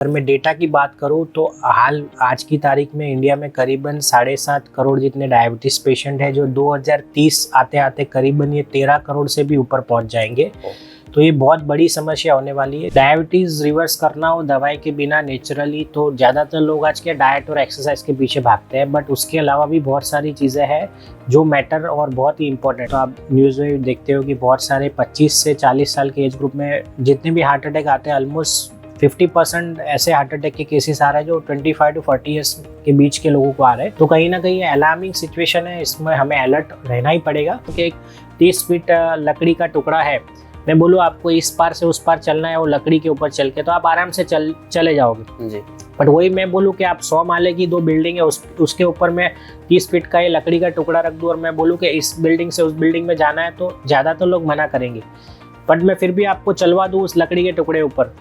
अगर मैं डेटा की बात करूं तो आज की तारीख में इंडिया में करीबन 7.5 करोड़ जितने डायबिटीज पेशेंट हैं, जो 2030 आते आते करीबन ये 13 करोड़ से भी ऊपर पहुंच जाएंगे। तो ये बहुत बड़ी समस्या होने वाली है। डायबिटीज रिवर्स करना हो दवाई के बिना नेचुरली, तो ज़्यादातर लोग आज के डाइट और एक्सरसाइज के पीछे भागते हैं, बट उसके अलावा भी बहुत सारी चीज़ें हैं जो मैटर और बहुत ही इंपॉर्टेंट। तो आप न्यूज़ में देखते हो कि बहुत सारे 25 से 40 साल के एज ग्रुप में जितने भी हार्ट अटैक आते हैं, ऑलमोस्ट 50% ऐसे हार्ट अटैक के केसेस आ रहे हैं जो 25 to 40 ईयर्स के बीच के लोगों को आ रहे हैं। तो कहीं ना कहीं अलार्मिंग सिचुएशन है, इसमें हमें अलर्ट रहना ही पड़ेगा। क्योंकि एक 30 फीट लकड़ी का टुकड़ा है, मैं बोलूँ आपको इस पार से उस पार चलना है, वो लकड़ी के ऊपर चल के तो आप आराम से चले जाओगे जी। बट वही मैं बोलूँ कि आप 100 माले की 2 बिल्डिंग है, उसके ऊपर मैं 30 फीट का ये लकड़ी का टुकड़ा रख दूँ और मैं बोलूँ कि इस बिल्डिंग से उस बिल्डिंग में जाना है, तो ज़्यादातर लोग मना करेंगे, बट मैं फिर भी आपको चलवा दूँ उस लकड़ी के टुकड़े ऊपर।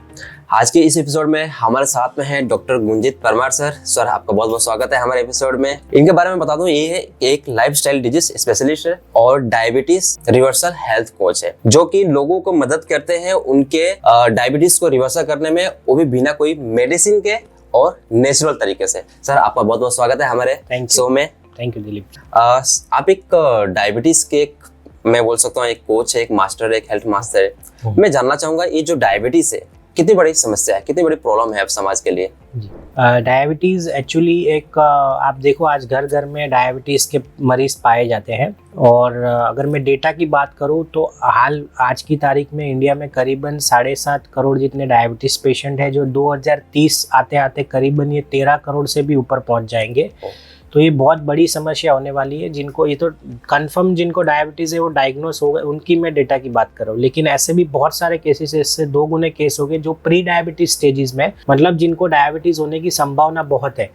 आज के इस एपिसोड में हमारे साथ में है डॉक्टर गुंजित परमार सर आपका बहुत बहुत स्वागत है हमारे एपिसोड में। इनके बारे में बता दूं, ये एक लाइफस्टाइल डिजीज स्पेशलिस्ट है और डायबिटीज रिवर्सल हेल्थ कोच है, जो कि लोगों को मदद करते हैं उनके डायबिटीज को रिवर्सल करने में, वो भी बिना कोई मेडिसिन के और नेचुरल तरीके से। सर आपका बहुत बहुत स्वागत है हमारे शो में। Thank you Dilip. आप एक डायबिटीज के मैं बोल सकता हूँ एक कोच है, एक मास्टर है, एक हेल्थ मास्टर है। मैं जानना चाहूंगा ये जो डायबिटीज है कितनी बड़ी समस्या है, कितनी बड़ी प्रॉब्लम है अब समाज के लिए? डायबिटीज एक्चुअली एक आप देखो आज घर घर में डायबिटीज के मरीज पाए जाते हैं। और अगर मैं डेटा की बात करूं तो आज की तारीख में इंडिया में करीबन 7.5 करोड़ जितने डायबिटीज पेशेंट हैं, जो 2030 आते आते करीबन ये 13 करोड़ से भी ऊपर पहुंच जाएंगे। तो ये बहुत बड़ी समस्या होने वाली है। जिनको ये तो कंफर्म जिनको डायबिटीज़ है वो डायग्नोस हो गए, उनकी मैं डेटा की बात कर रहा हूँ। लेकिन ऐसे भी बहुत सारे केसेस है, इससे 2 गुने केस हो गए जो प्री डायबिटीज स्टेजेस में, मतलब जिनको डायबिटीज होने की संभावना बहुत है।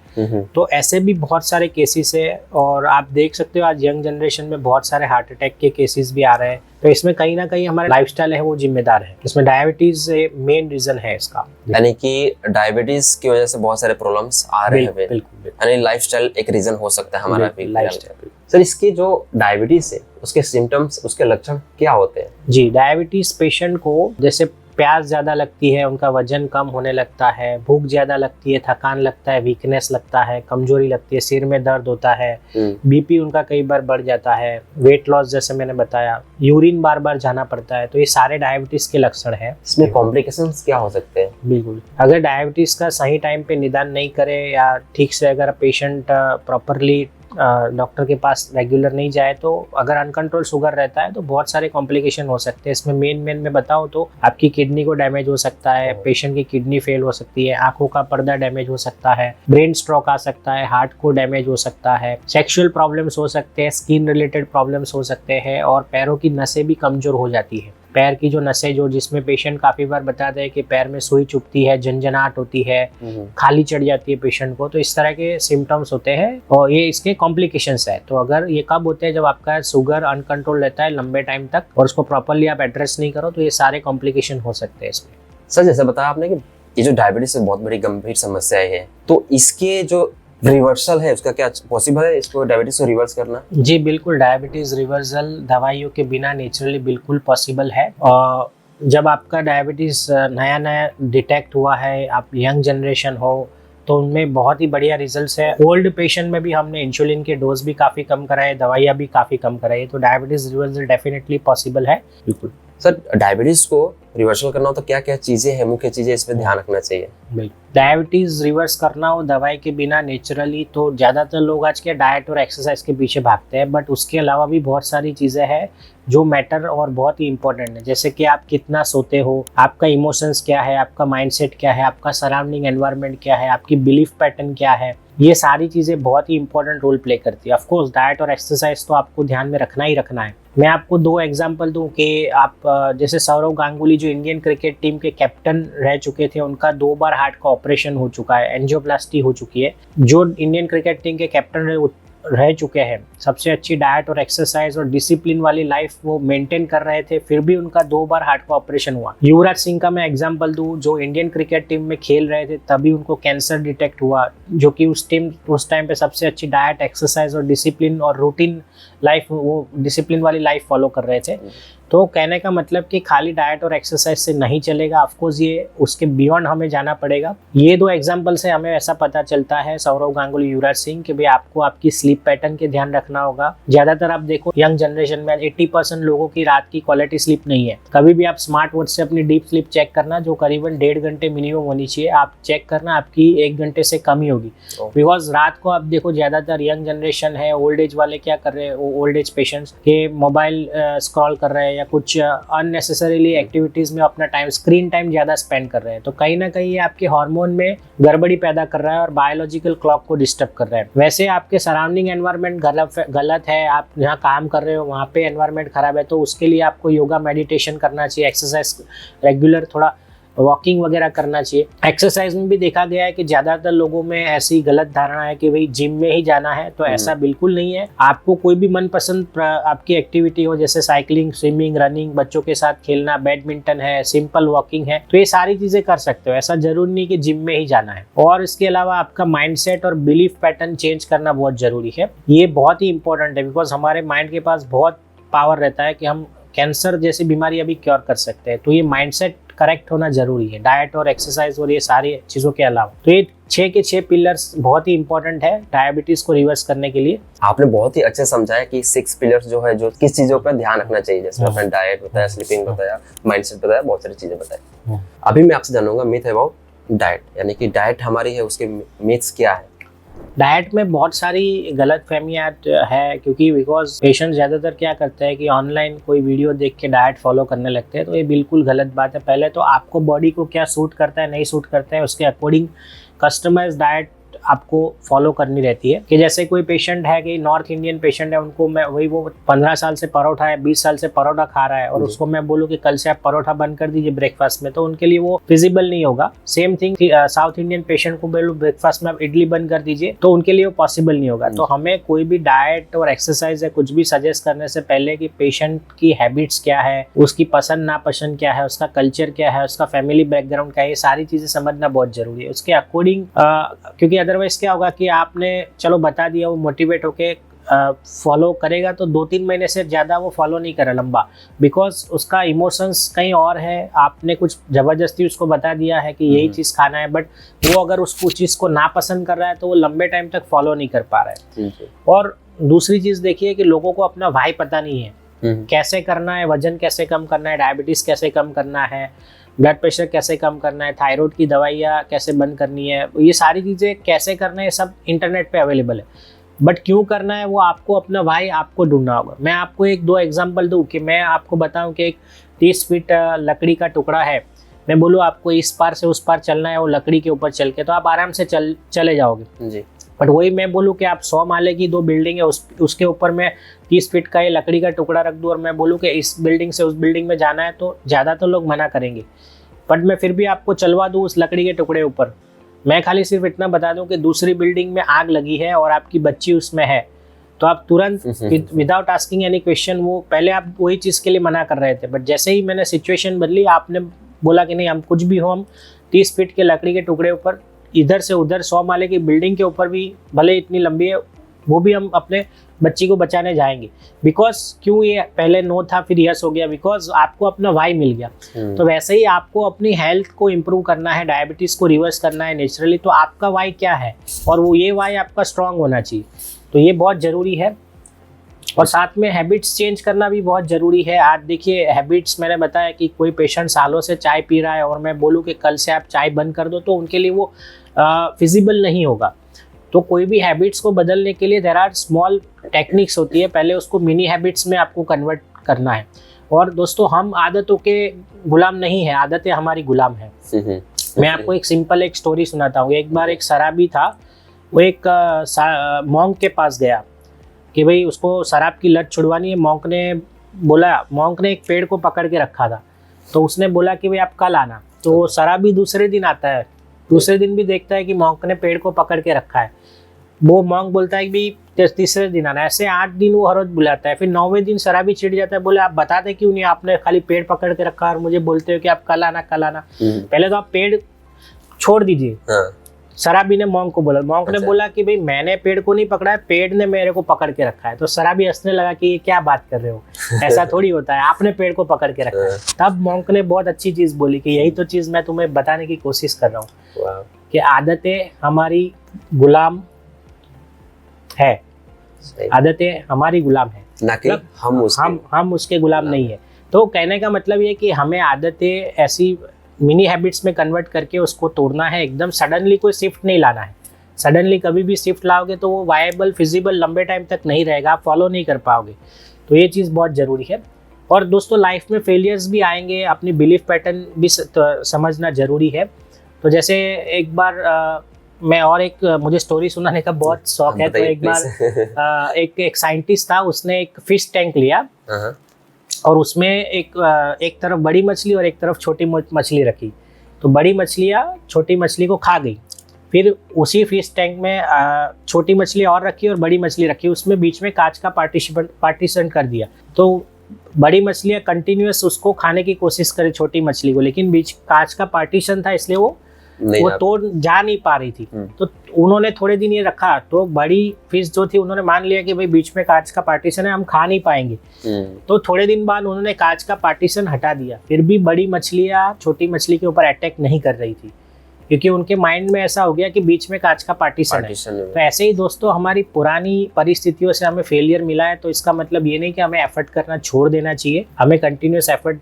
तो ऐसे भी बहुत सारे केसेस है। और आप देख सकते हो आज यंग जनरेशन में बहुत सारे हार्ट अटैक के केसेस भी आ रहे हैं। तो इसमें कहीं ना कहीं हमारा लाइफस्टाइल है वो जिम्मेदार है। इसमें डायबिटीज मेन रीजन है इसका, यानी कि डायबिटीज की वजह से बहुत सारे प्रॉब्लम्स आ रहे हैं। बिल्कुल, यानी लाइफस्टाइल एक रीजन हो सकता है हमारा भी। लाइफस्टाइल। सर इसके जो डायबिटीज है उसके सिम्टम्स, उसके लक्षण क्या होते हैं? जी, डायबिटीज पेशेंट को जैसे प्यास ज़्यादा लगती है, उनका वजन कम होने लगता है, भूख ज़्यादा लगती है, थकान लगता है, वीकनेस लगता है, कमजोरी लगती है, सिर में दर्द होता है, बीपी उनका कई बार बढ़ जाता है, वेट लॉस जैसे मैंने बताया, यूरिन बार बार जाना पड़ता है। तो ये सारे डायबिटीज़ के लक्षण हैं। इसमें कॉम्प्लिकेशंस क्या हो सकते हैं? बिल्कुल, अगर डायबिटीज़ का सही टाइम पे निदान नहीं करे या ठीक से अगर पेशेंट प्रॉपरली डॉक्टर के पास रेगुलर नहीं जाए, तो अगर अनकंट्रोल शुगर रहता है तो बहुत सारे कॉम्प्लिकेशन हो सकते हैं। इसमें मेन मैं बताऊं तो आपकी किडनी को डैमेज हो सकता है, पेशेंट की किडनी फेल हो सकती है, आंखों का पर्दा डैमेज हो सकता है, ब्रेन स्ट्रोक आ सकता है, हार्ट को डैमेज हो सकता है, सेक्सुअल प्रॉब्लम्स हो सकते हैं, स्किन रिलेटेड प्रॉब्लम्स हो सकते हैं, और पैरों की नसें भी कमजोर हो जाती है। पैर की जो नसें, जो जिसमें पेशेंट काफी बार बताते हैं कि पैर में सुई चुभती है, झंझनाहट होती है, खाली चढ़ जाती है पेशेंट को। तो इस तरह के सिम्टम्स होते हैं और ये इसके कॉम्प्लिकेशंस है। तो अगर ये कब होते हैं, जब आपका शुगर अनकंट्रोल रहता है लंबे टाइम तक और उसको प्रॉपरली आप एड्रेस नहीं करो, तो ये सारे कॉम्प्लिकेशन हो सकते हैं इसमें। सर जैसे बताया आपने कि ये जो डायबिटीज बहुत बड़ी गंभीर समस्या है, तो इसके जो रिवर्सल है उसका क्या पॉसिबल है, इसको डायबिटीज को रिवर्स करना? जी बिल्कुल, डायबिटीज रिवर्सल दवाइयों के बिना नेचुरली बिल्कुल पॉसिबल है। और जब आपका डायबिटीज नया डिटेक्ट हुआ है, आप यंग जनरेशन हो, तो उनमें बहुत ही बढ़िया रिजल्ट्स है। ओल्ड पेशेंट में भी हमने इंसुलिन के डोज भी काफ़ी कम कराए, दवाइयाँ भी काफ़ी कम कराई, तो डायबिटीज रिवर्सल डेफिनेटली पॉसिबल है। बिल्कुल सर, डायबिटीज को रिवर्सल करना हो तो क्या क्या चीजें हैं, मुख्य चीजें इस पे ध्यान रखना चाहिए? बिल्कुल, डायबिटीज रिवर्स करना हो दवाई के बिना नेचुरली, तो ज़्यादातर लोग आज के डाइट और एक्सरसाइज के पीछे भागते हैं, बट उसके अलावा भी बहुत सारी चीज़ें हैं जो मैटर और बहुत ही इंपॉर्टेंट है। जैसे कि आप कितना सोते हो, आपका इमोशंस क्या है, आपका माइंडसेट क्या है, आपका सराउंडिंग एनवायरनमेंट क्या है, आपकी बिलीफ पैटर्न क्या है, ये सारी चीज़ें बहुत ही इंपॉर्टेंट रोल प्ले करती है। ऑफ कोर्स डाइट और एक्सरसाइज तो आपको ध्यान में रखना ही रखना है। मैं आपको 2 एग्जांपल दूं कि आप जैसे सौरव गांगुली जो इंडियन क्रिकेट टीम के कैप्टन रह चुके थे, उनका 2 बार हार्ट का ऑपरेशन हो चुका है, एंजियोप्लास्टी हो चुकी है। जो इंडियन क्रिकेट टीम के कैप्टन रह चुके हैं, सबसे अच्छी डाइट और एक्सरसाइज और डिसिप्लिन वाली लाइफ वो मेंटेन कर रहे थे, फिर भी उनका 2 बार हार्ट का ऑपरेशन हुआ। युवराज सिंह का मैं एग्जांपल दूं, जो इंडियन क्रिकेट टीम में खेल रहे थे, तभी उनको कैंसर डिटेक्ट हुआ, जो कि उस टाइम पे सबसे अच्छी डाइट, एक्सरसाइज और डिसिप्लिन और रूटीन लाइफ, वो डिसिप्लिन वाली लाइफ फॉलो कर रहे थे। तो कहने का मतलब कि खाली डाइट और एक्सरसाइज से नहीं चलेगा, ऑफकोर्स ये उसके बियॉन्ड हमें जाना पड़ेगा। ये 2 एग्जाम्पल से हमें ऐसा पता चलता है सौरव गांगुली, युवराज सिंह, कि भाई आपको आपकी स्लीप पैटर्न के ध्यान रखना होगा। ज्यादातर आप देखो यंग जनरेशन में 80% लोगों की रात की क्वालिटी स्लीप नहीं है। कभी भी आप स्मार्ट वॉच से अपनी डीप स्लीप चेक करना, जो करीबन 1.5 घंटे मिनिमम होनी चाहिए, आप चेक करना आपकी 1 घंटे से कम ही होगी। बिकॉज रात को आप देखो ज्यादातर यंग जनरेशन है, ओल्ड एज वाले क्या कर रहे हैं, ओल्ड एज पेशेंट्स के मोबाइल स्क्रॉल कर रहे हैं या कुछ अननेसेसरीली एक्टिविटीज में अपना टाइम, स्क्रीन टाइम ज्यादा स्पेंड कर रहे हैं। तो कहीं ना कहीं ये आपके हार्मोन में गड़बड़ी पैदा कर रहा है और बायोलॉजिकल क्लॉक को डिस्टर्ब कर रहा है। वैसे आपके सराउंडिंग एनवायरनमेंट गलत है, आप जहाँ काम कर रहे हो वहाँ पे एनवायरनमेंट खराब है, तो उसके लिए आपको योगा मेडिटेशन करना चाहिए, एक्सरसाइज रेगुलर थोड़ा वॉकिंग वगैरह करना चाहिए। एक्सरसाइज में भी देखा गया है कि ज्यादातर लोगों में ऐसी गलत धारणा है कि भाई जिम में ही जाना है, तो ऐसा बिल्कुल नहीं है। आपको कोई भी मनपसंद आपकी एक्टिविटी हो, जैसे साइकिलिंग, स्विमिंग, रनिंग, बच्चों के साथ खेलना, बैडमिंटन है, सिंपल वॉकिंग है, तो ये सारी चीजें कर सकते हो। ऐसा जरूरी नहीं कि जिम में ही जाना है। और इसके अलावा आपका माइंडसेट और बिलीफ पैटर्न चेंज करना बहुत जरूरी है। ये बहुत ही इंपॉर्टेंट है, बिकॉज हमारे माइंड के पास बहुत पावर रहता है कि हम कैंसर जैसी बीमारी अभी क्योर कर सकते हैं। तो ये माइंडसेट करेक्ट होना जरूरी है, डाइट और एक्सरसाइज और ये सारी चीजों के अलावा। तो ये 6 के 6 पिलर्स बहुत ही इंपॉर्टेंट है डायबिटीज को रिवर्स करने के लिए। आपने बहुत ही अच्छे समझाया कि 6 पिलर्स जो है, जो किस चीजों पर ध्यान रखना चाहिए, जैसे आपने डाइट बताया, स्लीपिंग बताया, माइंडसेट बताया, बहुत सारी चीजें बताई। अभी मैं आपसे जानूंगा मिथ अबाउट डाइट, यानी कि डाइट हमारी है, उसके मिथ्स क्या है? डाइट में बहुत सारी गलत फहमियाँ है, क्योंकि बिकॉज पेशेंट ज़्यादातर क्या करते हैं कि ऑनलाइन कोई वीडियो देख के डाइट फॉलो करने लगते हैं, तो ये बिल्कुल गलत बात है। पहले तो आपको बॉडी को क्या सूट करता है, नहीं सूट करता है, उसके अकॉर्डिंग कस्टमाइज डाइट आपको फॉलो करनी रहती है। कि जैसे कोई पेशेंट है कि नॉर्थ इंडियन पेशेंट है, उनको मैं वही वो 15 साल से परोठा है, 20 साल से परोठा खा रहा है, और उसको मैं बोलूँ कि कल से आप परोठा बंद कर दीजिए ब्रेकफास्ट में, तो उनके लिए वो फिजिबल नहीं होगा। Same thing south Indian patient को बोलूँ ब्रेकफास्ट में आप इडली बंद कर दीजिए, तो उनके लिए वो पॉसिबल नहीं होगा। तो हमें कोई भी डाइट और एक्सरसाइज या कुछ भी सजेस्ट करने से पहले कि पेशेंट की हैबिट्स क्या है, उसकी पसंद नापसंद क्या है, उसका कल्चर क्या है, उसका फैमिली बैकग्राउंड क्या है, ये सारी चीजें समझना बहुत जरूरी है। उसके अकॉर्डिंग, क्योंकि अदरवाइज क्या होगा कि आपने चलो बता दिया, वो मोटिवेट होके फॉलो करेगा, तो 2-3 महीने से ज़्यादा वो फॉलो नहीं करे लंबा, बिकॉज उसका इमोशंस कहीं और है। आपने कुछ ज़बरदस्ती उसको बता दिया है कि यही चीज़ खाना है, बट वो अगर उसको चीज़ को नापसंद कर रहा है तो वो लंबे टाइम तक फॉलो नहीं कर पा रहा है। और दूसरी चीज़ देखिए कि लोगों को अपना भाई पता नहीं है, कैसे करना है, वजन कैसे कम करना है, डायबिटीज़ कैसे कम करना है, ब्लड प्रेशर कैसे कम करना है, थायराइड की दवाइयाँ कैसे बंद करनी है, ये सारी चीज़ें कैसे करना है, सब इंटरनेट पे अवेलेबल है। बट क्यों करना है वो आपको अपना भाई आपको ढूंढना होगा। मैं आपको 1-2 एग्जांपल दूं कि मैं आपको बताऊं कि एक 30 फीट लकड़ी का टुकड़ा है, मैं बोलूँ आपको इस पार से उस पार चलना है, वो लकड़ी के ऊपर चल के, तो आप आराम से चले जाओगे जी। बट वही मैं बोलूँ कि आप 100 माले की 2 बिल्डिंग है, उसके ऊपर मैं 30 फीट का ये लकड़ी का टुकड़ा रख दूँ और मैं बोलूँ कि इस बिल्डिंग से उस बिल्डिंग में जाना है, तो ज़्यादा तो लोग मना करेंगे। बट मैं फिर भी आपको चलवा दूँ उस लकड़ी के टुकड़े ऊपर, मैं खाली सिर्फ इतना बता दूं कि दूसरी बिल्डिंग में आग लगी है और आपकी बच्ची उसमें है, तो आप तुरंत विदाउट आस्किंग एनी क्वेश्चन, वो पहले आप वही चीज़ के लिए मना कर रहे थे, बट जैसे ही मैंने सिचुएशन बदली, आपने बोला कि नहीं हम कुछ भी हो, हम 30 फीट के लकड़ी के टुकड़े ऊपर इधर से उधर 100 माले की बिल्डिंग के ऊपर भी, भले इतनी लंबी है, वो भी हम अपने बच्ची को बचाने जाएंगे। बिकॉज क्यों ये पहले नो था फिर यस हो गया, बिकॉज आपको अपना वाई मिल गया। तो वैसे ही आपको अपनी हेल्थ को इम्प्रूव करना है, डायबिटीज़ को रिवर्स करना है नेचुरली, तो आपका वाई क्या है, और वो ये वाई आपका स्ट्रांग होना चाहिए, तो ये बहुत ज़रूरी है। और साथ में हैबिट्स चेंज करना भी बहुत ज़रूरी है। आज देखिए हैबिट्स, मैंने बताया कि कोई पेशेंट सालों से चाय पी रहा है और मैं बोलूँ कि कल से आप चाय बंद कर दो, तो उनके लिए वो फिजिबल नहीं होगा। तो कोई भी हैबिट्स को बदलने के लिए देयर आर स्मॉल टेक्निक्स होती है, पहले उसको मिनी हैबिट्स में आपको कन्वर्ट करना है। और दोस्तों हम आदतों के गुलाम नहीं है, आदतें हमारी गुलाम है। मैं आपको एक सिंपल एक स्टोरी सुनाता हूँ। एक बार एक शराबी था, वो एक मॉन्क के पास गया कि भाई उसको शराब की लत छुड़वानी है। मॉन्क ने एक पेड़ को पकड़ के रखा था, तो उसने बोला कि भाई आप कल आना। तो शराबी दूसरे दिन आता है, दूसरे दिन भी देखता है कि मॉन्क ने पेड़ को पकड़ के रखा है। वो मॉन्क बोलता है कि भाई तीसरे दिन आना। ऐसे 8 दिन वो हर रोज बुलाता है। फिर 9वें दिन शराबी चिढ़ जाता है, बोले आप बताते क्यों नहीं, आपने खाली पेड़ पकड़ के रखा और मुझे बोलते हो कि आप कल आना कल आना। पहले तो आप पेड़ छोड़ दीजिए, शराबी ने मॉन्क को बोला, मॉन्क ने अच्छा। बोला कि भाई मैंने पेड़ को नहीं पकड़ा है, पेड़ ने मेरे को पकड़ के रखा है। तो शराबी हंसने लगा कि ये क्या बात कर रहे हो, ऐसा थोड़ी होता है, आपने पेड़ को पकड़ के रखा है। तब मॉन्क ने बहुत अच्छी चीज बोली कि यही तो चीज मैं तुम्हें बताने की कोशिश कर रहा हूँ वाह, कि आदतें हमारी गुलाम है, सही। आदतें हमारी गुलाम है, ना कि मतलब हम उसके हम उसके गुलाम नहीं है। तो कहने का मतलब ये कि हमें आदतें ऐसी मिनी हैबिट्स में कन्वर्ट करके उसको तोड़ना है। एकदम सडनली कोई शिफ्ट नहीं लाना है। सडनली कभी भी शिफ्ट लाओगे तो वो वायबल फिजिबल लंबे टाइम तक नहीं रहेगा, आप फॉलो नहीं कर पाओगे। तो ये चीज़ बहुत ज़रूरी है। और दोस्तों लाइफ में फेलियर्स भी आएंगे, अपनी बिलीफ पैटर्न भी समझना ज़रूरी है। तो जैसे एक बार मैं और एक मुझे स्टोरी सुनाने का बहुत शौक है। तो बताइए, एक बार एक साइंटिस्ट था, उसने एक फिश टैंक लिया हाँ, और उसमें एक तरफ बड़ी मछली और एक तरफ छोटी मछली रखी। तो बड़ी मछलियाँ छोटी मछली को खा गई। फिर उसी फिश टैंक में छोटी मछली और रखी और बड़ी मछली रखी, उसमें बीच में कांच का पार्टीशन कर दिया। तो बड़ी मछलियाँ कंटिन्यूअस उसको खाने की कोशिश करे छोटी मछली को, लेकिन बीच कांच का पार्टीशन था इसलिए वो तोड़ जा नहीं पा रही थी। तो उन्होंने थोड़े दिन ये रखा, तो बड़ी फिश जो थी उन्होंने मान लिया कि भाई बीच में कांच का पार्टीशन है, हम खा नहीं पाएंगे। तो थोड़े दिन बाद उन्होंने कांच का पार्टीशन हटा दिया, फिर भी बड़ी मछलियाँ छोटी मछली के ऊपर अटैक नहीं कर रही थी, क्योंकि उनके माइंड में ऐसा हो गया कि बीच में कांच का पार्टीशन है। तो ऐसे ही दोस्तों हमारी पुरानी परिस्थितियों से हमें फेलियर मिला है, तो इसका मतलब ये नहीं कि हमें एफर्ट करना छोड़ देना चाहिए, हमें कंटिन्यूस एफर्ट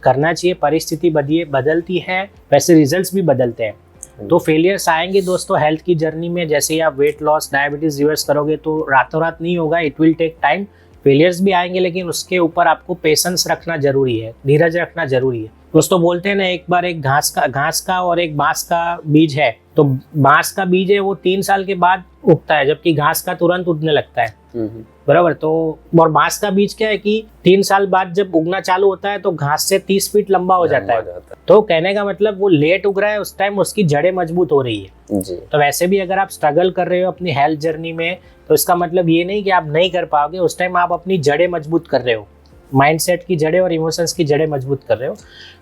करना चाहिए। परिस्थिति बदलती है, वैसे रिजल्ट्स भी बदलते हैं। तो फेलियर्स आएंगे दोस्तों हेल्थ की जर्नी में। जैसे ही आप वेट लॉस डायबिटीज रिवर्स करोगे तो रातों रात नहीं होगा, it will take time. Failures भी आएंगे, लेकिन उसके ऊपर आपको पेशेंस रखना जरूरी है, धीरज रखना जरूरी है। दोस्तों बोलते हैं ना, एक बार एक घास का और एक बांस का बीज है। तो बांस का बीज है वो 3 साल के बाद उगता है, जबकि घास का तुरंत उगने लगता है, बराबर। तो और बांस का बीज क्या है कि 3 साल बाद जब उगना चालू होता है तो घास से 30 फीट लंबा हो जाता है। तो कहने का मतलब वो लेट उग रहा है, उस टाइम उसकी जड़ें मजबूत हो रही है जी। तो वैसे भी अगर आप स्ट्रगल कर रहे हो अपनी हेल्थ जर्नी में, तो इसका मतलब ये नहीं कि आप नहीं कर पाओगे, उस टाइम आप अपनी जड़ें मजबूत कर रहे हो, माइंडसेट की जड़ें और इमोशंस की जड़ें मजबूत कर रहे हो।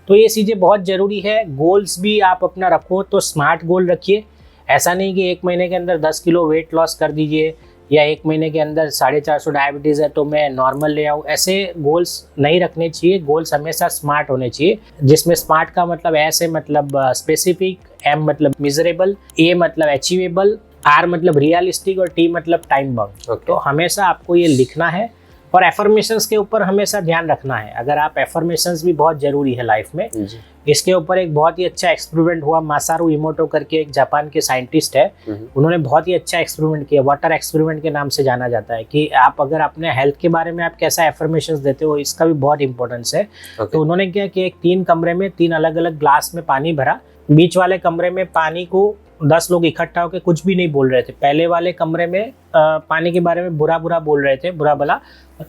तो ये चीज़ें बहुत ज़रूरी है। गोल्स भी आप अपना रखो तो स्मार्ट गोल रखिए। ऐसा नहीं कि 1 महीने के अंदर 10 किलो वेट लॉस कर दीजिए, या 1 महीने के अंदर 450 डायबिटीज़ है तो मैं नॉर्मल ले आऊँ, ऐसे गोल्स नहीं रखने चाहिए। गोल्स हमेशा स्मार्ट होने चाहिए, जिसमें स्मार्ट का मतलब ऐसे मतलब स्पेसिफिक, एम मतलब मिजरेबल, ए मतलब अचीवेबल, आर मतलब रियलिस्टिक और टी मतलब टाइम बाउंड। तो हमेशा आपको ये लिखना है और एफर्मेशंस के ऊपर हमेशा ध्यान रखना है। अगर आप एफर्मेशंस भी बहुत ज़रूरी है लाइफ में। इसके ऊपर एक बहुत ही अच्छा एक्सपेरिमेंट हुआ, मासारू इमोटो करके एक जापान के साइंटिस्ट है, उन्होंने बहुत ही अच्छा एक्सपेरिमेंट किया, वाटर एक्सपेरिमेंट के नाम से जाना जाता है, कि आप अगर अपने हेल्थ के बारे में आप कैसा एफर्मेशंस देते हो, इसका भी बहुत इंपॉर्टेंस है। तो उन्होंने क्या कि 3 कमरे में 3 अलग अलग ग्लास में पानी भरा, बीच वाले कमरे में पानी को 10 लोग इकट्ठा होकर कुछ भी नहीं बोल रहे थे। पहले वाले कमरे में पानी के बारे में बुरा बोल रहे थे, बुरा भला।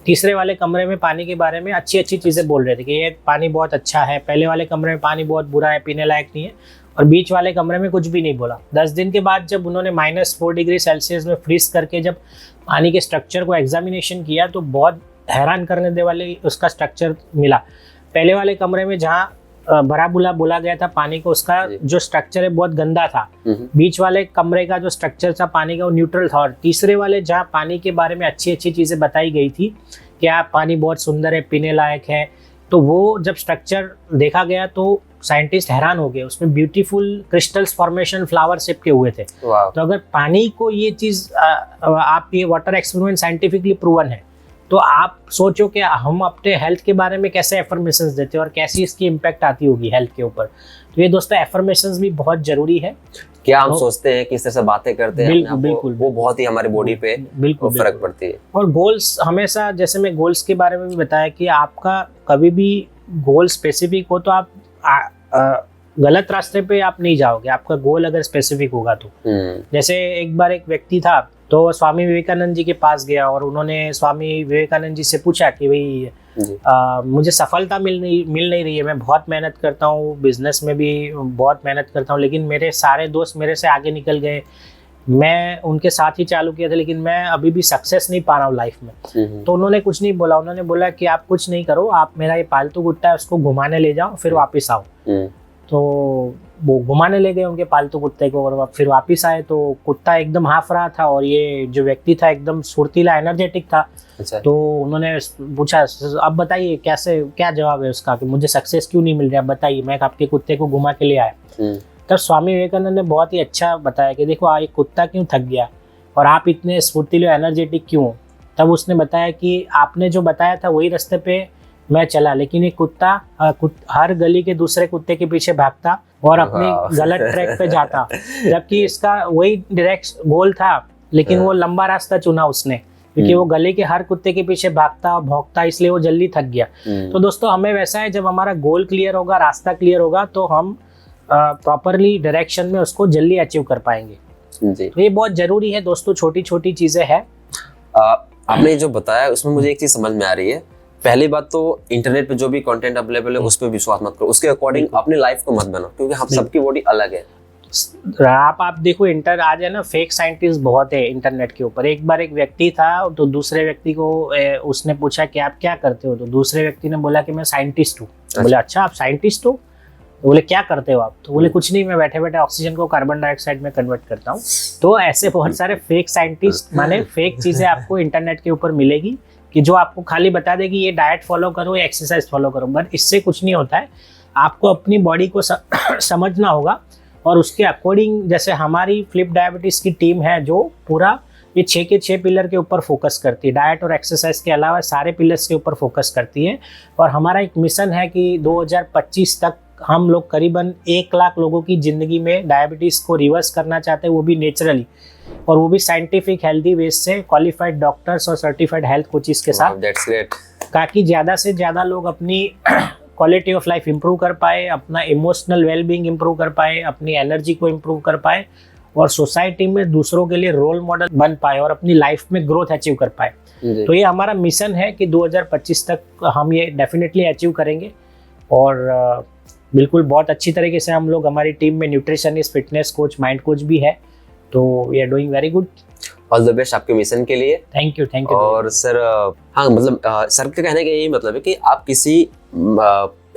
तीसरे वाले कमरे में पानी के बारे में अच्छी चीज़ें बोल रहे थे कि ये पानी बहुत अच्छा है। पहले वाले कमरे में पानी बहुत बुरा है, पीने लायक नहीं है। और बीच वाले कमरे में कुछ भी नहीं बोला। 10 दिन के बाद जब उन्होंने -4 डिग्री सेल्सियस में फ्रीज करके जब पानी के स्ट्रक्चर को एग्जामिनेशन किया, तो बहुत हैरान करने दे वाले उसका स्ट्रक्चर मिला। पहले वाले कमरे में जहाँ भरा बुला बोला गया था पानी को, उसका जो स्ट्रक्चर है बहुत गंदा था। बीच वाले कमरे का जो स्ट्रक्चर था पानी का वो न्यूट्रल था। और तीसरे वाले जहाँ पानी के बारे में अच्छी चीज़ें बताई गई थी कि आप पानी बहुत सुंदर है, पीने लायक है, तो वो जब स्ट्रक्चर देखा गया तो साइंटिस्ट हैरान हो गए। उसमें beautiful crystals formation flower shape के हुए थे। तो अगर पानी को ये चीज़ आप ये वाटर एक्सपेरिमेंट साइंटिफिकली प्रूवन है, तो आप सोचो कि हम अपने हेल्थ के बारे में कैसे एफर्मेशंस देते हैं और कैसी इसकी इम्पैक्ट आती होगी हेल्थ के ऊपर। तो ये दोस्तों एफर्मेशंस भी बहुत जरूरी है। क्या हम सोचते हैं, किस तरह से बातें करते हैं, बिल्कुल वो बहुत ही हमारी बॉडी पे फर्क पड़ती है। और गोल्स हमेशा, जैसे मैं गोल्स के बारे में भी बताया कि आपका कभी भी गोल स्पेसिफिक हो तो आप गलत रास्ते पे आप नहीं जाओगे, आपका गोल अगर स्पेसिफिक होगा तो। जैसे एक बार एक व्यक्ति था, तो स्वामी विवेकानंद जी के पास गया और उन्होंने स्वामी विवेकानंद जी से पूछा कि भाई मुझे सफलता मिल नहीं रही है, मैं बहुत मेहनत करता हूँ, बिजनेस में भी बहुत मेहनत करता हूँ, लेकिन मेरे सारे दोस्त मेरे से आगे निकल गए, मैं उनके साथ ही चालू किया था, लेकिन मैं अभी भी सक्सेस नहीं पा रहा हूँ लाइफ में। तो उन्होंने कुछ नहीं बोला, उन्होंने बोला कि आप कुछ नहीं करो, आप मेरा ये पालतू कुत्ता है उसको घुमाने ले जाओ, फिर वापस आओ। तो वो घुमाने ले गए उनके पालतू कुत्ते को, और फिर वापस आए तो कुत्ता एकदम हाँफ रहा था और ये जो व्यक्ति था एकदम फुर्तीला एनर्जेटिक था। अच्छा। तो उन्होंने पूछा, अब बताइए कैसे, क्या जवाब है उसका कि मुझे सक्सेस क्यों नहीं मिल रहा, बताइए, मैं आपके कुत्ते को घुमा के ले आया। तब स्वामी विवेकानंद ने बहुत ही अच्छा बताया कि देखो एक कुत्ता क्यों थक गया और आप इतने स्फूर्तिले एनर्जेटिक क्यों हो। तब उसने बताया कि आपने जो बताया था वही रास्ते पे मैं चला, लेकिन एक कुत्ता हर गली के दूसरे कुत्ते के पीछे भागता और अपनी गलत ट्रैक पे जाता, जबकि इसका वही डायरेक्ट गोल था, लेकिन वो लंबा रास्ता चुना उसने क्योंकि वो गली के हर कुत्ते के पीछे भागता और भौंकता, इसलिए वो जल्दी थक गया। तो दोस्तों हमें वैसा है, जब हमारा गोल क्लियर होगा, रास्ता क्लियर होगा, तो हम प्रॉपरली डायरेक्शन में उसको जल्दी अचीव कर पाएंगे जी। तो ये बहुत जरूरी है दोस्तों, छोटी छोटी चीजें हैं। आपने जो बताया उसमें मुझे एक चीज समझ में आ रही है। पहली बात तो इंटरनेट पे जो भी कंटेंट अवेलेबल है उस पर विश्वास मत करो, उसके अकॉर्डिंग अपनी लाइफ को मत बनाओ, क्योंकि हम सबकी बॉडी अलग है। आप देखो आज है ना, फेक साइंटिस्ट बहुत है इंटरनेट के ऊपर। एक बार एक व्यक्ति था तो दूसरे व्यक्ति को उसने पूछा कि आप क्या करते हो, तो दूसरे व्यक्ति ने बोला कि मैं साइंटिस्ट हूँ। बोले अच्छा आप साइंटिस्ट हो, तो बोले क्या करते हो आप, तो बोले कुछ नहीं, मैं बैठे बैठे ऑक्सीजन को कार्बन डाइऑक्साइड में कन्वर्ट करता हूँ। तो ऐसे बहुत सारे फेक साइंटिस्ट माने फेक चीजें आपको इंटरनेट के ऊपर मिलेगी कि जो आपको खाली बता देगी ये डाइट फॉलो करो या एक्सरसाइज फॉलो करो, बट इससे कुछ नहीं होता है। आपको अपनी बॉडी को समझना होगा और उसके अकॉर्डिंग, जैसे हमारी फ्लिप डायबिटीज की टीम है जो पूरा ये 6 के 6 पिलर के ऊपर फोकस करती है, डाइट और एक्सरसाइज के अलावा सारे पिलर्स के ऊपर फोकस करती है। और हमारा एक मिशन है कि 2025 तक हम लोग करीबन 1 लाख लोगों की ज़िंदगी में डायबिटीज़ को रिवर्स करना चाहते हैं, वो भी नेचुरली, और वो भी साइंटिफिक हेल्दी वेज से, क्वालिफाइड डॉक्टर्स और सर्टिफाइड हेल्थ कोचेस के साथ, ताकि ज़्यादा से ज़्यादा लोग अपनी क्वालिटी ऑफ लाइफ इंप्रूव कर पाए, अपना इमोशनल वेलबींग इंप्रूव कर पाए, अपनी एनर्जी को इंप्रूव कर पाए और सोसाइटी में दूसरों के लिए रोल मॉडल बन पाए और अपनी लाइफ में ग्रोथ अचीव कर पाए। तो ये हमारा मिशन है कि 2025 तक हम ये डेफिनेटली अचीव करेंगे। और बिल्कुल बहुत अच्छी तरीके से हम लोग, हमारी टीम में nutritionist, fitness coach, mind coach भी है, तो we are doing very good. All the best आपके मिशन के लिए। थैंक यू और सर हाँ, मतलब सर के कहने का यही मतलब है कि आप किसी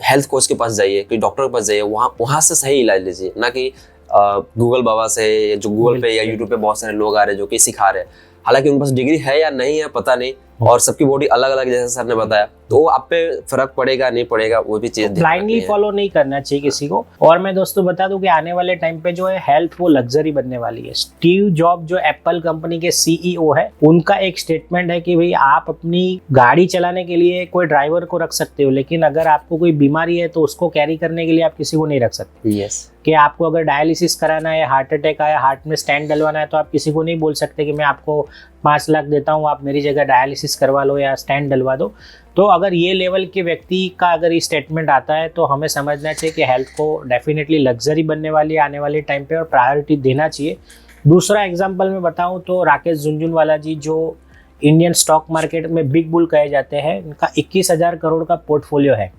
हेल्थ कोच के पास जाइए, कोई डॉक्टर के पास जाइए, वहाँ से सही इलाज लीजिए, ना कि गूगल बाबा से, जो गूगल पे या यूट्यूब पे बहुत सारे लोग आ रहे हैं जो कि सिखा रहे हैं, हालांकि उनके पास डिग्री है या नहीं है पता नहीं, और सबकी बॉडी अलग अलग, जैसे सर ने बताया, तो आप पे फर्क पड़ेगा नहीं पड़ेगा वो भी चीज ब्लाइंडली फॉलो नहीं करना चाहिए किसी को। और मैं दोस्तों बता दूं कि आने वाले टाइम पे जो है हेल्थ वो लग्जरी बनने वाली है। स्टीव जॉब जो एप्पल कंपनी के सीईओ है, उनका एक स्टेटमेंट है कि भाई आप अपनी गाड़ी चलाने के लिए कोई ड्राइवर को रख सकते हो, लेकिन अगर आपको कोई बीमारी है तो उसको कैरी करने के लिए आप किसी को नहीं रख सकते। यस। कि आपको अगर डायलिसिस कराना है, हार्ट अटैक आया, हार्ट में स्टेंट डलवाना है, तो आप किसी को नहीं बोल सकते कि मैं आपको 5 लाख देता हूँ, आप मेरी जगह डायलिसिस करवा लो या स्टेंट डलवा दो। तो अगर ये लेवल के व्यक्ति का अगर ये स्टेटमेंट आता है तो हमें समझना चाहिए कि हेल्थ को डेफिनेटली लग्जरी बनने वाली है आने वाले टाइम पे और प्रायोरिटी देना चाहिए। दूसरा एग्जांपल मैं बताऊं तो राकेश झुनझुनवाला जी, जो इंडियन स्टॉक मार्केट में बिग बुल कहे जाते हैं, इनका 21,000 करोड़ का पोर्टफोलियो है।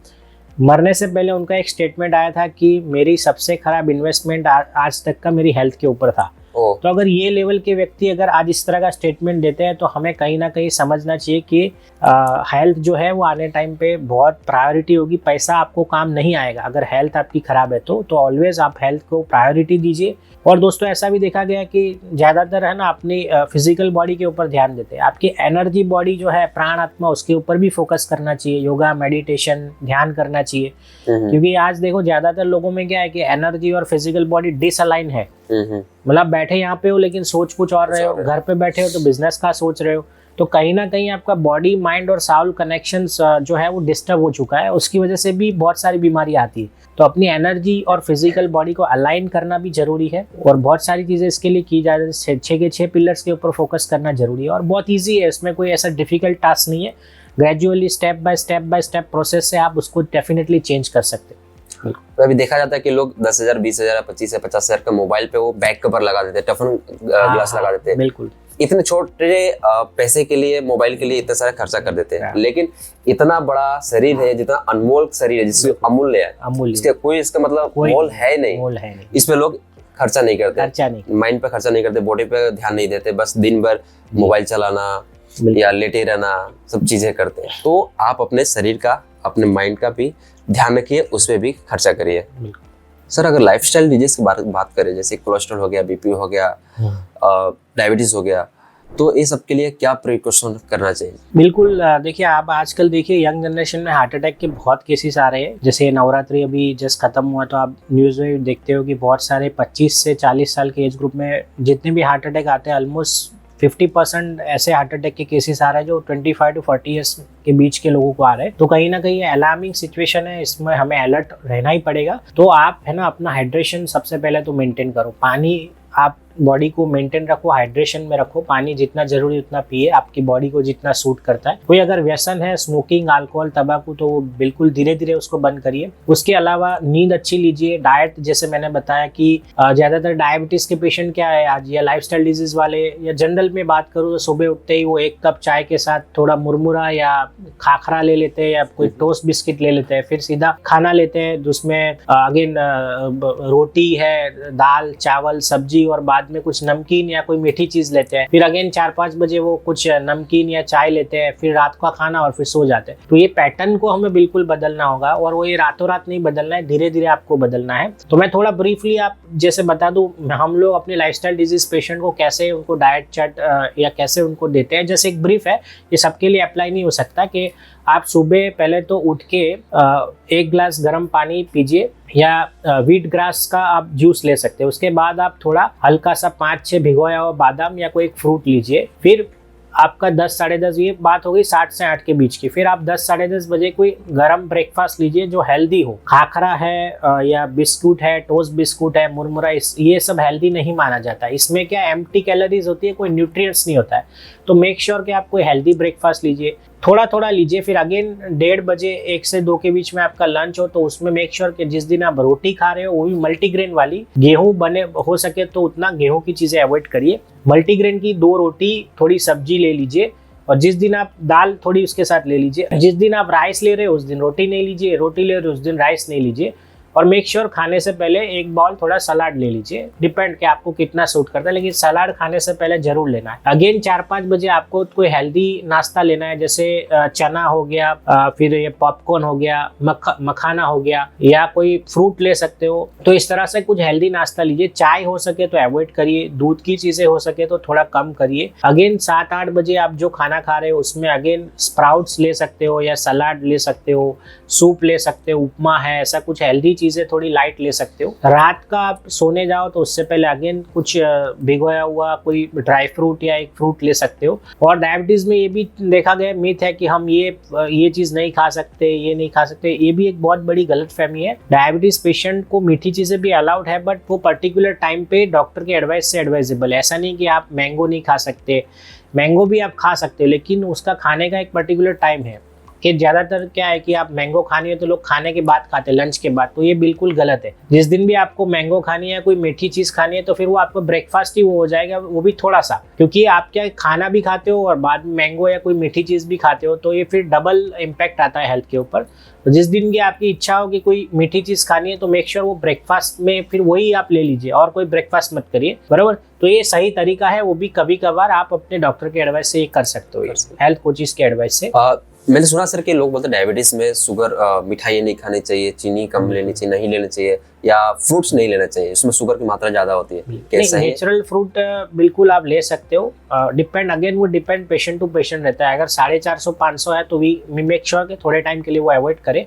मरने से पहले उनका एक स्टेटमेंट आया था कि मेरी सबसे खराब इन्वेस्टमेंट आज तक का मेरी हेल्थ के ऊपर था। तो अगर ये लेवल के व्यक्ति अगर आज इस तरह का स्टेटमेंट देते हैं तो हमें कहीं ना कहीं समझना चाहिए कि हेल्थ जो है वो आने टाइम पे बहुत प्रायोरिटी होगी। पैसा आपको काम नहीं आएगा अगर हेल्थ आपकी खराब है तो ऑलवेज आप हेल्थ को प्रायोरिटी दीजिए। और दोस्तों ऐसा भी देखा गया कि ज़्यादातर है ना अपनी फिजिकल बॉडी के ऊपर ध्यान देते हैं, आपकी एनर्जी बॉडी जो है, प्राण आत्मा, उसके ऊपर भी फोकस करना चाहिए। योगा, मेडिटेशन, ध्यान करना चाहिए, क्योंकि आज देखो ज़्यादातर लोगों में क्या है कि एनर्जी और फिजिकल बॉडी डिसअलाइन है। मतलब बैठे यहाँ पे हो लेकिन सोच कुछ और रहे हो, घर पे बैठे हो तो बिजनेस का सोच रहे हो, तो कहीं ना कहीं आपका बॉडी, माइंड और साउल कनेक्शंस जो है वो डिस्टर्ब हो चुका है। उसकी वजह से भी बहुत सारी बीमारी आती है। तो अपनी एनर्जी और फिजिकल बॉडी को अलाइन करना भी जरूरी है और बहुत सारी चीज़ें इसके लिए की जा रही है। 6 के 6 पिलर्स के ऊपर फोकस करना जरूरी है और बहुत ईजी है, इसमें कोई ऐसा डिफिकल्ट टास्क नहीं है। Gradually step by step process से आप उसको डेफिनेटली चेंज कर सकते हैं। तो अभी देखा जाता है कि लोग 10,000, 20,000, 25,000, 50,000 का मोबाइल पे वो बैक कवर लगा देते हैं, टफन ग्लास लगा देते हैं। बिल्कुल, इतने छोटे पैसे के लिए, मोबाइल के लिए इतना सारा खर्चा कर देते हैं, लेकिन इतना बड़ा शरीर है, जितना अनमोल शरीर है, जिससे अमूल्य है, इसका मतलब मोल है नहीं। इस पे लोग खर्चा नहीं करते, माइंड पे खर्चा नहीं करते, बॉडी पे ध्यान नहीं देते, बस दिन भर मोबाइल चलाना या लेटे रहना, सब चीजें करते हैं। तो आप अपने शरीर का, अपने माइंड का भी ध्यान रखिए, उस पर भी खर्चा करिए। सर अगर लाइफस्टाइल डिजीज की बात करें, जैसे कोलेस्ट्रॉल हो गया, बीपी हो गया, डायबिटीज हो गया, तो ये सब के लिए क्या प्रिकॉशन करना चाहिए? बिल्कुल, देखिए आप आजकल देखिए यंग जनरेशन में हार्ट अटैक के बहुत केसेस आ रहे हैं। जैसे नवरात्रि अभी जस्ट खत्म हुआ तो आप न्यूज़ में देखते हो कि बहुत सारे 25 से 40 साल के एज ग्रुप में जितने भी हार्ट अटैक आते हैं ऑलमोस्ट 50% ऐसे हार्ट अटैक के केसेस आ रहे हैं जो 25 टू 40 ईयर्स के बीच के लोगों को आ रहे हैं। तो कहीं ना कहीं ये अलार्मिंग सिचुएशन है, इसमें हमें अलर्ट रहना ही पड़ेगा। तो आप है ना अपना हाइड्रेशन सबसे पहले तो मेंटेन करो, पानी आप बॉडी को मेंटेन रखो, हाइड्रेशन में रखो, पानी जितना जरूरी उतना पिए, आपकी बॉडी को जितना सूट करता है। कोई अगर व्यसन है स्मोकिंग, अल्कोहल, तंबाकू, तो वो बिल्कुल धीरे धीरे उसको बंद करिए। उसके अलावा नींद अच्छी लीजिए, डाइट जैसे मैंने बताया कि ज्यादातर डायबिटीज के पेशेंट क्या है आज, या लाइफस्टाइल डिजीज वाले, या जनरल में बात करूँ तो सुबह उठते ही वो 1 कप चाय के साथ थोड़ा मुरमुरा या खाखरा ले लेते हैं या कोई टोस्ट बिस्किट ले लेते हैं, फिर सीधा खाना लेते हैं जिसमें अगेन रोटी है, दाल चावल सब्जी और बाद में कुछ नमकीन या कोई मीठी चीज लेते हैं, फिर अगेन 4-5 बजे वो कुछ नमकीन या चाय लेते हैं, फिर रात का खाना और फिर सो जाते हैं। तो ये पैटर्न को हमें बिल्कुल बदलना होगा और वो ये रातों रात नहीं बदलना है, धीरे धीरे आपको बदलना है। तो मैं थोड़ा ब्रीफली आप जैसे बता दूं हम लोग अपने लाइफस्टाइल डिजीज पेशेंट को कैसे उनको डाइट चार्ट या कैसे उनको देते हैं। जैसे एक ब्रीफ है, ये सबके लिए अप्लाई नहीं हो सकता कि आप सुबह पहले तो उठ के 1 गिलास गर्म पानी पीजिए या व्हीट ग्रास का आप जूस ले सकते हैं। उसके बाद आप थोड़ा हल्का सा 5-6 भिगोया हुआ बादाम या कोई एक फ्रूट लीजिए। फिर आपका 10 साढ़े 10, ये बात हो गई 7 से 8 के बीच की। फिर आप 10 साढ़े 10 बजे कोई गरम ब्रेकफास्ट लीजिए जो हेल्दी हो, खाखरा है या बिस्कुट है, टोस्ट बिस्कुट है, मुरमुरा, ये सब हेल्दी नहीं माना जाता है। इसमें क्या एम्प्टी कैलोरीज होती है, कोई न्यूट्रिएंट्स नहीं होता है। तो मेक श्योर कि आप कोई हेल्दी ब्रेकफास्ट लीजिए, थोड़ा थोड़ा लीजिए। फिर अगेन 1:30 बजे 1 से 2 के बीच में आपका लंच हो, तो उसमें मेक श्योर कि जिस दिन आप रोटी खा रहे हो वो भी मल्टीग्रेन वाली, गेहूं बने हो सके तो उतना गेहूं की चीजें अवॉइड करिए। मल्टीग्रेन की 2 रोटी, थोड़ी सब्जी ले लीजिए, और जिस दिन आप दाल थोड़ी उसके साथ ले लीजिए। जिस दिन आप राइस ले रहे हो उस दिन रोटी नहीं लीजिए, रोटी ले रहे हो उस दिन राइस नहीं लीजिए। और मेक श्योर खाने से पहले 1 बाउल थोड़ा सलाद ले लीजिए, डिपेंड कि आपको कितना सूट करता है, लेकिन सलाद खाने से पहले जरूर लेना है। अगेन 4-5 बजे आपको कोई हेल्दी नाश्ता लेना है, जैसे चना हो गया, फिर ये पॉपकॉर्न हो गया, मखाना हो गया, या कोई फ्रूट ले सकते हो। तो इस तरह से कुछ हेल्दी नाश्ता लीजिए। चाय हो सके तो अवॉइड करिए, दूध की चीजें हो सके तो थोड़ा कम करिए। अगेन 7-8 बजे आप जो खाना खा रहे हो उसमें अगेन स्प्राउट्स ले सकते हो या सलाद ले सकते हो, सूप ले सकते हो, उपमा है, ऐसा कुछ हेल्दी चीजें थोड़ी लाइट ले सकते हो। रात का आप सोने जाओ तो उससे पहले अगेन कुछ भिगोया हुआ कोई ड्राई फ्रूट या एक फ्रूट ले सकते हो। और डायबिटीज में ये भी देखा गया मिथ है कि हम ये चीज नहीं खा सकते, ये नहीं खा सकते, ये भी एक बहुत बड़ी गलतफहमी है। डायबिटीज पेशेंट को मीठी चीजें भी अलाउड है, बट वो पर्टिकुलर टाइम पे डॉक्टर के एडवाइस से एडवाइजेबल है। ऐसा नहीं कि आप मैंगो नहीं खा सकते, मैंगो भी आप खा सकते हो, लेकिन उसका खाने का एक पर्टिकुलर टाइम है। कि ज्यादातर क्या है कि आप मैंगो खानी है तो लोग खाने के बाद खाते हैं, लंच के बाद, तो ये बिल्कुल गलत है। जिस दिन भी आपको मैंगो खानी है, कोई मीठी चीज खानी है, तो फिर वो आपको ब्रेकफास्ट ही वो हो जाएगा, वो भी थोड़ा सा, क्योंकि आप क्या खाना भी खाते हो और बाद में मैंगो या कोई मीठी चीज भी खाते हो, तो ये फिर डबल इम्पैक्ट आता है हेल्थ के ऊपर। तो जिस दिन की आपकी इच्छा हो कि कोई मीठी चीज खानी है तो मेक श्योर वो ब्रेकफास्ट में फिर वही आप ले लीजिए और कोई ब्रेकफास्ट मत करिए, बराबर। तो ये सही तरीका है, वो भी कभी कभार आप अपने डॉक्टर के एडवाइस से ये कर सकते हो, हेल्थ कोचिज के एडवाइस से। मैंने सुना सर कि लोग बोलते हैं डायबिटीज में शुगर, मिठाई नहीं खानी चाहिए, चीनी कम लेनी चाहिए, नहीं लेनी चाहिए, या फ्रूट्स नहीं लेना चाहिए, उसमें शुगर की मात्रा ज्यादा होती है। कैसा है? नेचुरल फ्रूट बिल्कुल आप ले सकते हो, डिपेंड अगेन वो डिपेंड पेशेंट टू पेशेंट रहता है। अगर 450-500 है तो वी मेक श्योर कि थोड़े टाइम के लिए वो अवॉइड करे।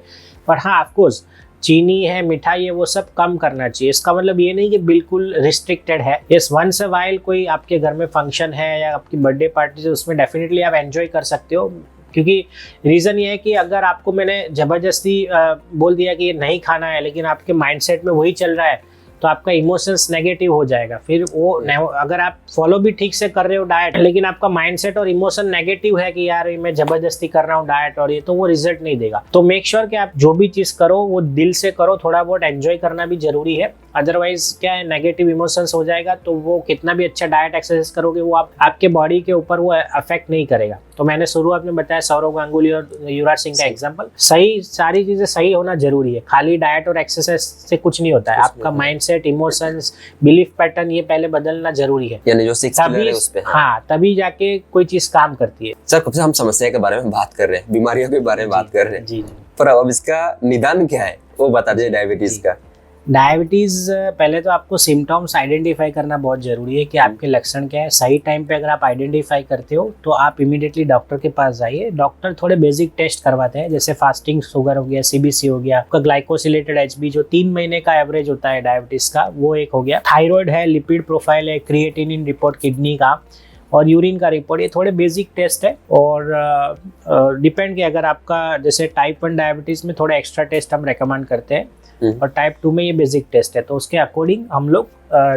पर हाँ, ऑफकोर्स चीनी है, मिठाई है, वो सब कम करना चाहिए। इसका मतलब ये नहीं कि बिल्कुल रिस्ट्रिक्टेड है। यस, वंस अ वाइल कोई आपके घर में फंक्शन है या आपकी बर्थडे पार्टी है, उसमें डेफिनेटली आप एंजॉय कर सकते हो। क्योंकि रीज़न ये है कि अगर आपको मैंने ज़बरदस्ती बोल दिया कि ये नहीं खाना है, लेकिन आपके माइंडसेट में वही चल रहा है, तो आपका इमोशंस नेगेटिव हो जाएगा। फिर वो अगर आप फॉलो भी ठीक से कर रहे हो डाइट, लेकिन आपका माइंडसेट और इमोशन नेगेटिव है कि यार मैं जबरदस्ती कर रहा हूँ डाइट और ये, तो वो रिजल्ट नहीं देगा। तो मेक श्योर कि आप जो भी चीज करो वो दिल से करो, थोड़ा बहुत एंजॉय करना भी जरूरी है। अदरवाइज क्या है, नेगेटिव इमोशंस हो जाएगा तो वो कितना भी अच्छा डाइट एक्सरसाइज करोगे वो आपके बॉडी के ऊपर वो अफेक्ट नहीं करेगा। तो मैंने शुरुआत में बताया सौरव गांगुली और युवराज सिंह का एग्जांपल। सही, सारी चीजें सही होना जरूरी है, खाली डाइट और एक्सरसाइज से कुछ नहीं होता है। आपका माइंडसेट, इमोशंस, बिलीफ पैटर्न ये पहले बदलना जरूरी है, यानी जो 6 पिलर है उस पे। हाँ, तभी जाके कोई चीज काम करती है। सर, कब से हम समस्या के बारे में बात कर रहे हैं, बीमारियों के बारे में बात कर रहे हैं, जी, पर अब इसका निदान क्या है वो बता दीजिए डायबिटीज का। डायबिटीज़ पहले तो आपको सिम्टम्स आइडेंटिफाई करना बहुत ज़रूरी है कि आपके लक्षण क्या है। सही टाइम पे अगर आप आइडेंटिफाई करते हो तो आप इमीडिएटली डॉक्टर के पास जाइए। डॉक्टर थोड़े बेसिक टेस्ट करवाते हैं, जैसे फास्टिंग शुगर हो गया, सीबीसी हो गया, आपका ग्लाइकोसिलेटेड एचबी जो 3 महीने का एवरेज होता है डायबिटीज़ का, वो एक हो गया। थायराइड है, लिपिड प्रोफाइल है, क्रिएटिनिन रिपोर्ट किडनी का और यूरिन का रिपोर्ट, ये थोड़े बेसिक टेस्ट है। और डिपेंड कि अगर आपका जैसे टाइप 1 डायबिटीज़ में थोड़ा एक्स्ट्रा टेस्ट हम रेकमेंड करते हैं और टाइप 2 में ये बेसिक टेस्ट है, तो उसके अकॉर्डिंग हम लोग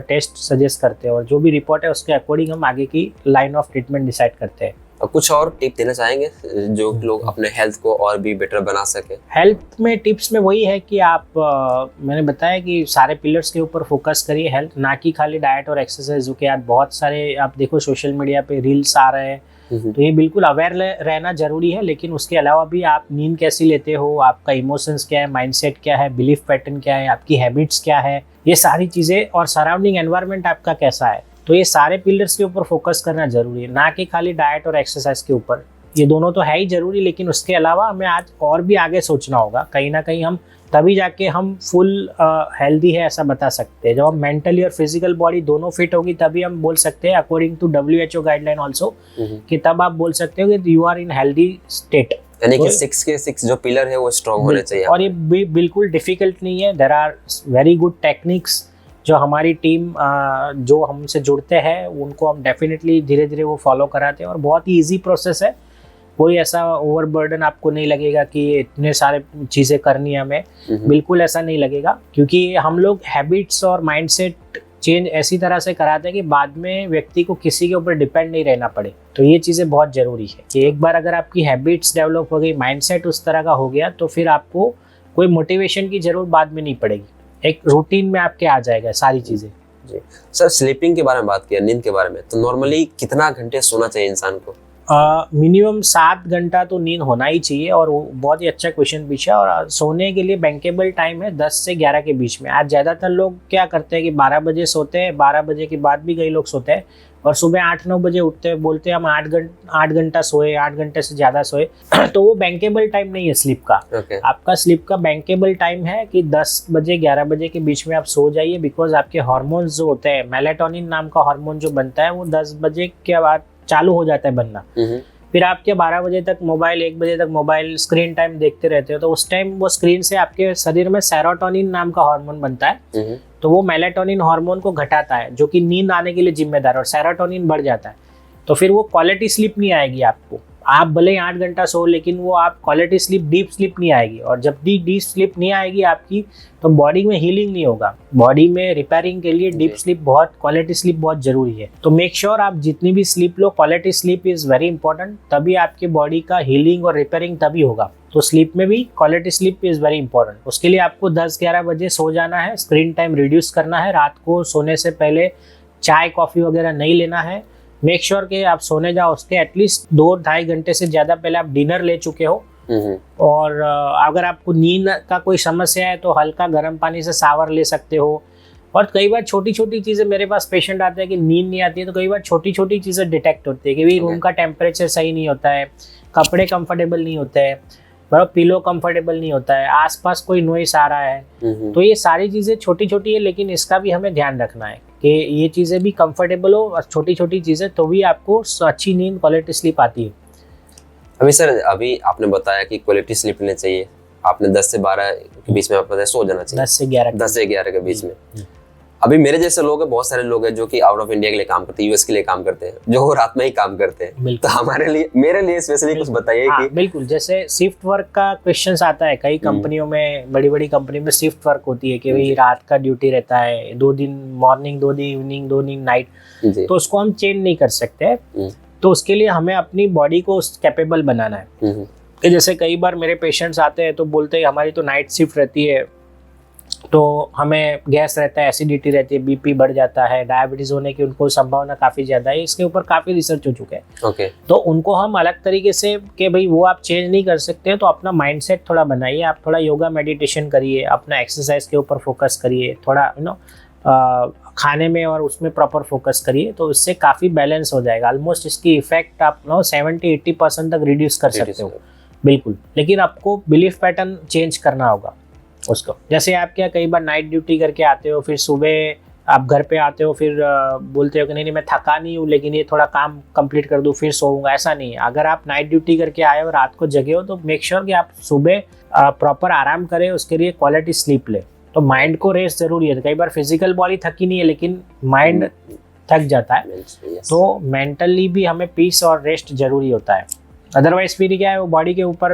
टेस्ट सजेस्ट करते हैं और जो भी रिपोर्ट है उसके अकॉर्डिंग हम आगे की लाइन ऑफ ट्रीटमेंट डिसाइड करते हैं। और कुछ और टिप देना चाहेंगे जो लोग अपने हेल्थ को और भी बेटर बना सके? हेल्थ में टिप्स में वही है कि आप मैंने बताया कि सारे पिलर्स के ऊपर फोकस करिए हेल्थ, ना कि खाली डाइट और एक्सरसाइज। जो कि आज बहुत सारे आप देखो सोशल मीडिया पे रील्स आ रहे हैं, तो ये बिल्कुल अवेयर रहना जरूरी है। लेकिन उसके अलावा भी आप नींद कैसी लेते हो, आपका इमोशंस क्या है, माइंडसेट क्या है, बिलीफ पैटर्न क्या है, आपकी हैबिट्स क्या है, ये सारी चीज़ें, और सराउंडिंग एनवायरनमेंट आपका कैसा है, तो ये सारे पिलर्स के ऊपर फोकस करना जरूरी है, ना कि खाली डाइट और एक्सरसाइज के ऊपर। ये दोनों तो है ही जरूरी, लेकिन उसके अलावा हमें आज और भी आगे सोचना होगा। कहीं ना कहीं हम तभी जाके हम फुल हेल्दी है ऐसा बता सकते हैं। जब हम मेंटली और फिजिकल बॉडी दोनों फिट होगी तभी हम बोल सकते हैं, according to WHO guideline also, कि तब आप बोल सकते हो कि you are in healthy state. यानी कि 6 के 6 जो पिलर है वो स्ट्रॉन्ग होने चाहिए। और ये बिल्कुल डिफिकल्ट नहीं है। There are very good techniques जो हमारी टीम जो हमसे जुड़ते हैं उनको हम डेफिनेटली धीरे धीरे वो फॉलो कराते हैं और बहुत ही ईजी प्रोसेस है। कोई ऐसा ओवरबर्डन आपको नहीं लगेगा कि इतने सारे चीज़ें करनी है हमें, बिल्कुल ऐसा नहीं लगेगा, क्योंकि हम लोग हैबिट्स और माइंडसेट चेंज ऐसी तरह से कराते हैं कि बाद में व्यक्ति को किसी के ऊपर डिपेंड नहीं रहना पड़े। तो ये चीज़ें बहुत ज़रूरी है कि एक बार अगर आपकी हैबिट्स डेवलप हो गई, माइंडसेट उस तरह का हो गया, तो फिर आपको कोई मोटिवेशन की जरूरत बाद में नहीं पड़ेगी, एक रूटीन में आपके आ जाएगा सारी चीज़ें। जी सर, स्लीपिंग के बारे में बात किया, नींद के बारे में, तो नॉर्मली कितना घंटे सोना चाहिए इंसान को? मिनिमम 7 घंटा तो नींद होना ही चाहिए। और वो बहुत ही अच्छा क्वेश्चन पूछा। और सोने के लिए बैंकेबल टाइम है 10 से 11 के बीच में। आज ज़्यादातर लोग क्या करते हैं कि 12 बजे सोते हैं, 12 बजे के बाद भी कई लोग सोते हैं और सुबह 8-9 बजे उठते हैं, बोलते हैं हम 8 घंटा सोए, 8 घंटे से ज़्यादा सोए। तो वो बैंकेबल टाइम नहीं है स्लीप का। आपका स्लीप का बैंकेबल टाइम है कि 10 बजे 11 बजे के बीच में आप सो जाइए, बिकॉज आपके हार्मोन्स जो होते हैं, मेलेटोनिन नाम का हार्मोन जो बनता है वो 10 बजे के बाद चालू हो जाता है बनना। फिर आप क्या 12 बजे तक मोबाइल, 1 बजे तक मोबाइल स्क्रीन टाइम देखते रहते हो, तो उस टाइम वो स्क्रीन से आपके शरीर में सेरोटोनिन नाम का हार्मोन बनता है, तो वो मेलेटोनिन हार्मोन को घटाता है जो कि नींद आने के लिए जिम्मेदार है, और सेरोटोनिन बढ़ जाता है तो फिर वो क्वालिटी स्लीप नहीं आएगी आपको। आप भले ही 8 घंटा सो, लेकिन वो आप क्वालिटी स्लीप, डीप स्लीप नहीं आएगी। और जब डीप स्लीप नहीं आएगी आपकी, तो बॉडी में हीलिंग नहीं होगा। बॉडी में रिपेयरिंग के लिए डीप स्लीप बहुत, क्वालिटी स्लीप बहुत जरूरी है। तो मेक श्योर आप जितनी भी sleep low, quality sleep is very important, तभी आपकी बॉडी का हीलिंग और रिपेयरिंग तभी होगा। तो स्लीप में भी quality sleep is very important. उसके लिए आपको 10-11 बजे सो जाना है, स्क्रीन टाइम रिड्यूस करना है, रात को सोने से पहले चाय कॉफ़ी वगैरह नहीं लेना है। मेक श्योर कि आप सोने जाओ उसके एटलीस्ट 2-2.5 घंटे से ज़्यादा पहले आप डिनर ले चुके हो। और अगर आपको नींद का कोई समस्या है तो हल्का गर्म पानी से शावर ले सकते हो। और कई बार छोटी छोटी चीज़ें, मेरे पास पेशेंट आते हैं कि नींद नहीं आती है, तो कई बार छोटी छोटी चीज़ें डिटेक्ट होती है कि भाई रूम का टेम्परेचर सही नहीं होता है, कपड़े कंफर्टेबल नहीं होते हैं, पिलो कंफर्टेबल नहीं होता है, आसपास कोई नॉइस आ रहा है। तो ये सारी चीज़ें छोटी छोटी है, लेकिन इसका भी हमें ध्यान रखना है कि ये चीज़ें भी कंफर्टेबल हो और छोटी छोटी चीज़ें, तो भी आपको अच्छी नींद, क्वालिटी स्लीप आती है। अभी सर, अभी आपने बताया कि क्वालिटी स्लीप लेनी चाहिए, आपने 10 से 12 के बीच में आप बताया सो जाना चाहिए, 10 से 11 के बीच में। अभी मेरे जैसे लोग हैं, बहुत सारे लोग हैं जो कि आउट ऑफ इंडिया के लिए काम करते हैं, यूएस के लिए काम करते हैं, जो रात में ही काम करते हैं। तो हमारे लिए, मेरे लिए स्पेशली कुछ बताइए कि बिल्कुल, जैसे शिफ्ट वर्क का क्वेश्चन आता है, कई कंपनियों में, बड़ी बड़ी कंपनी में शिफ्ट वर्क होती है कि भाई रात का ड्यूटी रहता है, 2 दिन मॉर्निंग, 2 दिन इवनिंग, 2 दिन नाइट, तो उसको हम चेंज नहीं कर सकते। तो उसके लिए हमें अपनी बॉडी को कैपेबल बनाना है। कि जैसे कई बार मेरे पेशेंट्स आते हैं तो बोलते हैं हमारी तो नाइट शिफ्ट रहती है, तो हमें गैस रहता है, एसिडिटी रहती है, बीपी बढ़ जाता है, डायबिटीज होने की उनको संभावना काफ़ी ज़्यादा है। इसके ऊपर काफ़ी रिसर्च हो चुका है। तो उनको हम अलग तरीके से कि भाई वो आप चेंज नहीं कर सकते, तो अपना माइंडसेट थोड़ा बनाइए, आप थोड़ा योगा मेडिटेशन करिए, अपना एक्सरसाइज के ऊपर फोकस करिए, थोड़ा खाने में और उसमें प्रॉपर फोकस करिए, तो इससे काफ़ी बैलेंस हो जाएगा। ऑलमोस्ट इसकी इफेक्ट आप 70-80% तक रिड्यूस कर सकते हो। बिल्कुल, लेकिन आपको बिलीफ पैटर्न चेंज करना होगा। उसको। जैसे आप क्या कई बार नाइट ड्यूटी करके आते हो, फिर सुबह आप घर पे आते हो, फिर बोलते हो कि नहीं मैं थका नहीं हूँ लेकिन ये थोड़ा काम कंप्लीट कर दूँ फिर सोऊंगा, ऐसा नहीं है। अगर आप नाइट ड्यूटी करके आए हो, रात को जगे हो, तो मेक श्योर कि आप सुबह प्रॉपर आराम करें, उसके लिए क्वालिटी स्लीप ले। तो माइंड को रेस्ट जरूरी है। कई बार फिजिकल बॉडी थकी नहीं है लेकिन माइंड थक जाता है, तो मेंटली भी हमें पीस और रेस्ट जरूरी होता है। अदरवाइज फिर क्या है, वो बॉडी के ऊपर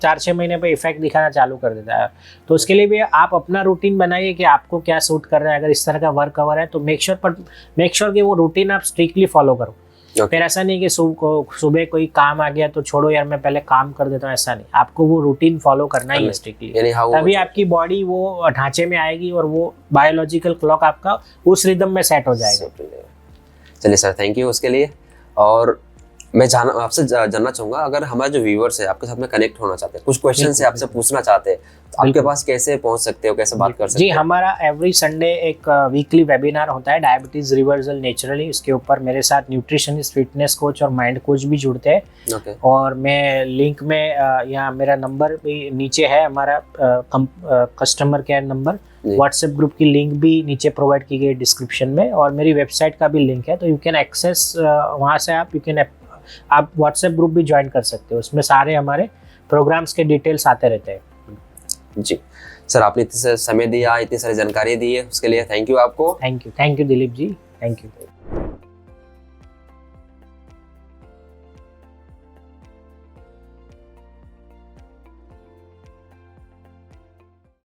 4-6 महीने पे इफेक्ट दिखाना चालू कर देता है। तो उसके लिए भी आप अपना रूटीन बनाइए कि आपको क्या सूट कर रहा है। अगर इस तरह का वर्क आवर है तो मेक श्योर कि वो रूटीन आप स्ट्रिक्टली फॉलो करो। फिर ऐसा नहीं कि सुबह कोई काम आ गया तो छोड़ो यार मैं पहले काम कर देता हूँ, ऐसा नहीं। आपको वो रूटीन फॉलो करना ही है स्ट्रिक्टली, तभी आपकी बॉडी वो ढांचे में आएगी और वो बायोलॉजिकल क्लॉक आपका उस रिदम में सेट हो जाएगा। चलिए सर, थैंक यू उसके लिए। और मैं आपसे जानना चाहूंगा, अगर हमारे जो व्यूअर्स है आपके साथ में कनेक्ट होना चाहते हैं, कुछ क्वेश्चन से आपसे पूछना चाहते हैं, तो आपके पास कैसे पहुंच सकते हो, कैसे बात कर सकते जी, हैं? हमारा एवरी संडे एक वीकली वेबिनार होता है, डायबिटीज रिवर्सल नेचुरली। इसके ऊपर मेरे साथ न्यूट्रिशनिस्ट, फिटनेस कोच और माइंड कोच भी जुड़ते हैं। ओके। और मैं लिंक में यहाँ मेरा नंबर भी नीचे है, हमारा customer care number, WhatsApp group की लिंक भी नीचे प्रोवाइड की गई डिस्क्रिप्शन में, और मेरी वेबसाइट का भी लिंक है। तो यू कैन एक्सेस वहाँ से आप व्हाट्सएप ग्रुप भी ज्वाइन कर सकते हो। उसमें सारे हमारे प्रोग्राम्स के डिटेल्स आते रहते हैं। जी सर, आपने इतने समय दिया, इतनी सारी जानकारी दी है, उसके लिए थैंक यू आपको। Thank you Dilip ji, thank you.